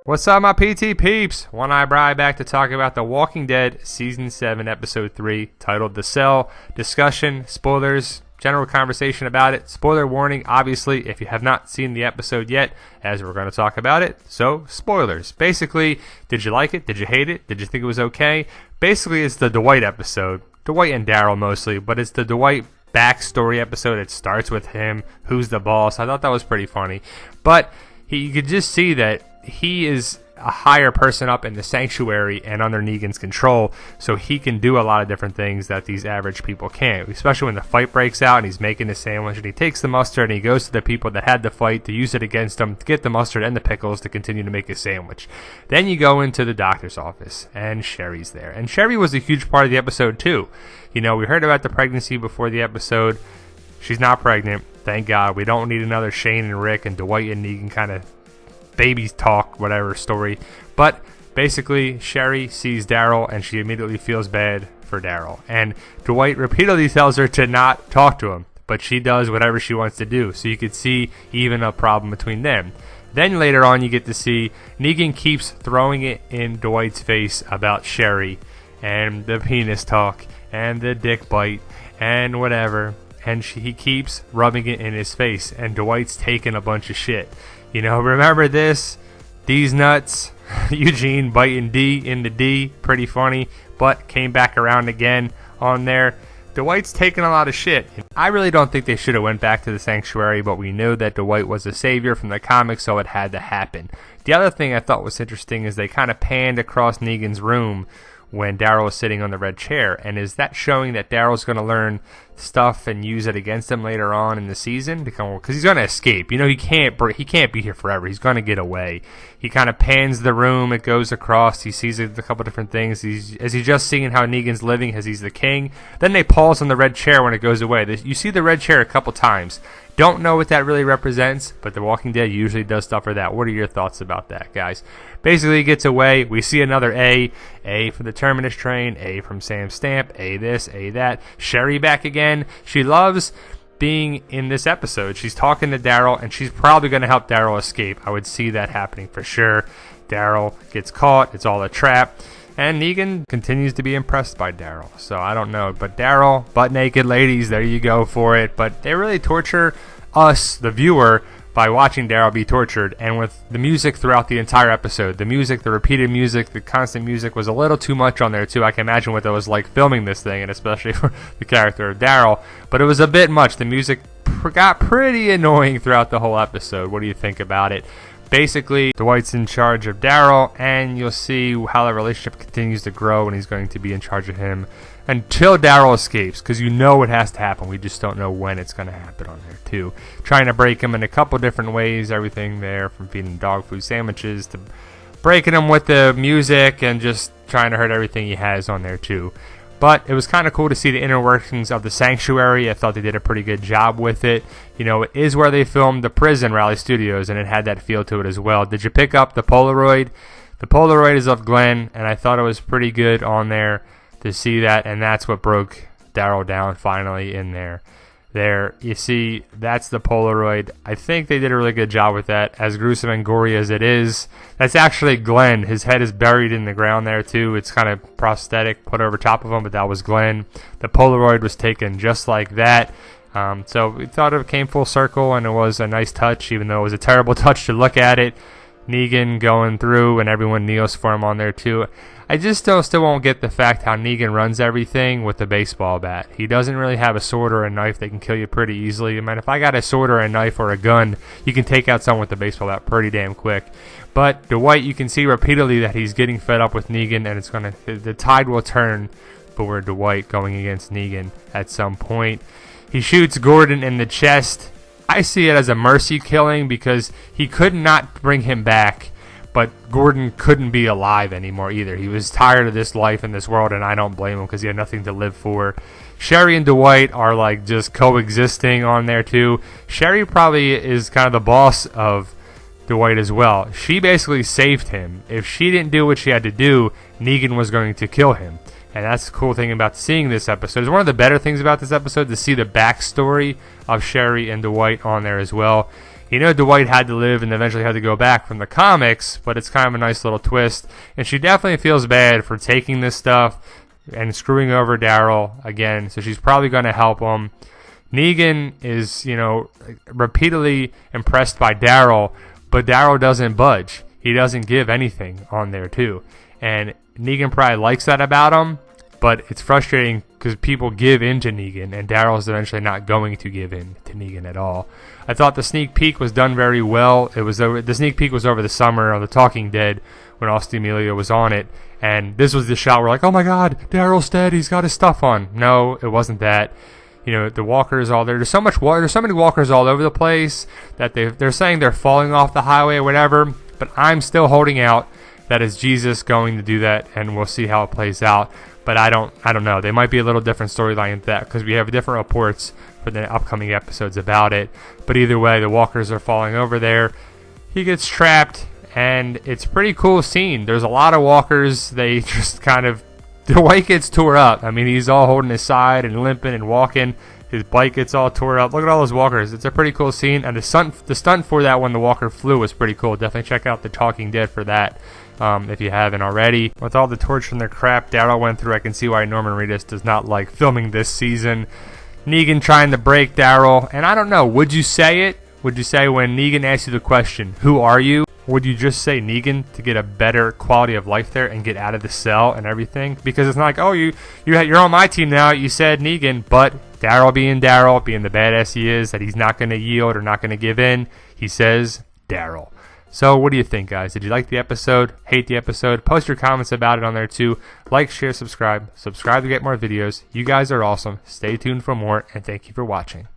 What's up, my PT peeps? One Eye Bri back to talk about The Walking Dead Season 7, Episode 3, titled The Cell. Discussion, spoilers, general conversation about it. Spoiler warning, obviously, if you have not seen the episode yet, as we're going to talk about it. So, spoilers. Basically, did you like it? Did you hate it? Did you think it was okay? Basically, it's the Dwight episode. Dwight and Daryl mostly, but it's the Dwight backstory episode. It starts with him, who's the boss. I thought that was pretty funny. But you could just see that he is a higher person up in the sanctuary and under Negan's control, so he can do a lot of different things that these average people can't, especially when the fight breaks out and he's making the sandwich and he takes the mustard and he goes to the people that had the fight to use it against them to get the mustard and the pickles to continue to make a sandwich. Then you go into the doctor's office and Sherry's there, and Sherry was a huge part of the episode too. You know, we heard about the pregnancy before the episode. She's not pregnant, thank God. We don't need another Shane and Rick and Dwight and Negan kind of baby talk, whatever story. But basically, Sherry sees Daryl and she immediately feels bad for Daryl. And Dwight repeatedly tells her to not talk to him, but she does whatever she wants to do. So you could see even a problem between them. Then later on, you get to see Negan keeps throwing it in Dwight's face about Sherry and the penis talk and the dick bite and whatever. And he keeps rubbing it in his face, and Dwight's taking a bunch of shit. You know, remember this? D's nuts. Eugene biting D in the D. Pretty funny, but came back around again on there. Dwight's taking a lot of shit. I really don't think they should have went back to the sanctuary, but we know that Dwight was a savior from the comics, so it had to happen. The other thing I thought was interesting is they kind of panned across Negan's room when Daryl was sitting on the red chair, and is that showing that Daryl's going to learn stuff and use it against him later on in the season? Because he's going to escape. You know, he can't be here forever. He's going to get away. He kind of pans the room. It goes across. He sees a couple different things. He's just seeing how Negan's living as he's the king. Then they pause on the red chair when it goes away. You see the red chair a couple times. Don't know what that really represents, but The Walking Dead usually does stuff for that. What are your thoughts about that, guys? Basically, he gets away. We see another A for the Terminus train, A from Sam Stamp, A this, A that. Sherry back again. She loves being in this episode. She's talking to Daryl, and she's probably going to help Daryl escape. I would see that happening for sure. Daryl gets caught. It's all a trap. And Negan continues to be impressed by Daryl. So I don't know. But Daryl, butt naked ladies, there you go for it. But they really torture us, the viewer, by watching Daryl be tortured. And with the music throughout the entire episode, the music, the repeated music, the constant music was a little too much on there too. I can imagine what it was like filming this thing, and especially for the character of Daryl. But it was a bit much. The music got pretty annoying throughout the whole episode. What do you think about it? Basically, Dwight's in charge of Daryl, and you'll see how the relationship continues to grow, and he's going to be in charge of him until Daryl escapes, because you know it has to happen. We just don't know when it's going to happen on there, too. Trying to break him in a couple different ways, everything there, from feeding dog food sandwiches to breaking him with the music and just trying to hurt everything he has on there, too. But it was kind of cool to see the inner workings of the sanctuary. I thought they did a pretty good job with it. You know, it is where they filmed the prison, Raleigh Studios, and it had that feel to it as well. Did you pick up the Polaroid? The Polaroid is of Glenn, and I thought it was pretty good on there to see that, and that's what broke Daryl down finally in there. There, you see, that's the Polaroid. I think they did a really good job with that, as gruesome and gory as it is. That's actually Glenn. His head is buried in the ground there, too. It's kind of prosthetic put over top of him, but that was Glenn. The Polaroid was taken just like that. So we thought it came full circle, and it was a nice touch, even though it was a terrible touch to look at it. Negan going through, and everyone kneels for him on there, too. I just still won't get the fact how Negan runs everything with the baseball bat. He doesn't really have a sword or a knife that can kill you pretty easily. I mean, if I got a sword or a knife or a gun, you can take out someone with the baseball bat pretty damn quick. But Dwight, you can see repeatedly that he's getting fed up with Negan, and the tide will turn for Dwight going against Negan at some point. He shoots Gordon in the chest. I see it as a mercy killing because he could not bring him back. But Gordon couldn't be alive anymore either. He was tired of this life in this world, and I don't blame him because he had nothing to live for. Sherry and Dwight are like just coexisting on there too. Sherry probably is kind of the boss of Dwight as well. She basically saved him. If she didn't do what she had to do, Negan was going to kill him. And that's the cool thing about seeing this episode. It's one of the better things about this episode to see the backstory of Sherry and Dwight on there as well. Dwight had to live and eventually had to go back from the comics, but it's kind of a nice little twist. And she definitely feels bad for taking this stuff and screwing over Daryl again, so she's probably going to help him. Negan is, repeatedly impressed by Daryl, but Daryl doesn't budge. He doesn't give anything on there, too. And Negan probably likes that about him, but it's frustrating because people give in to Negan, and Daryl's eventually not going to give in to Negan at all. I thought the sneak peek was done very well. The sneak peek was over the summer on The Talking Dead when Austin Amelia was on it, and this was the shot where like, oh my God, Daryl's dead. He's got his stuff on. No, it wasn't that. The walkers all there. There's so much water. There's so many walkers all over the place that they're saying they're falling off the highway or whatever. But I'm still holding out that is Jesus going to do that, and we'll see how it plays out. But I don't know. They might be a little different storyline than that because we have different reports for the upcoming episodes about it. But either way, the walkers are falling over there. He gets trapped, and it's a pretty cool scene. There's a lot of walkers. They just kind of... Dwight gets tore up. I mean, he's all holding his side and limping and walking. His bike gets all tore up. Look at all those walkers. It's a pretty cool scene. And the stunt for that when the walker flew was pretty cool. Definitely check out The Talking Dead for that if you haven't already. With all the torture and the crap Daryl went through, I can see why Norman Reedus does not like filming this season. Negan trying to break Daryl. And I don't know, would you say it? Would you say when Negan asks you the question, who are you? Would you just say Negan to get a better quality of life there and get out of the cell and everything? Because it's not like, oh, you're on my team now. You said Negan, but Daryl, being the badass he is, that he's not going to yield or not going to give in, he says Daryl. So what do you think, guys? Did you like the episode? Hate the episode? Post your comments about it on there too. Like, share, subscribe. Subscribe to get more videos. You guys are awesome. Stay tuned for more, and thank you for watching.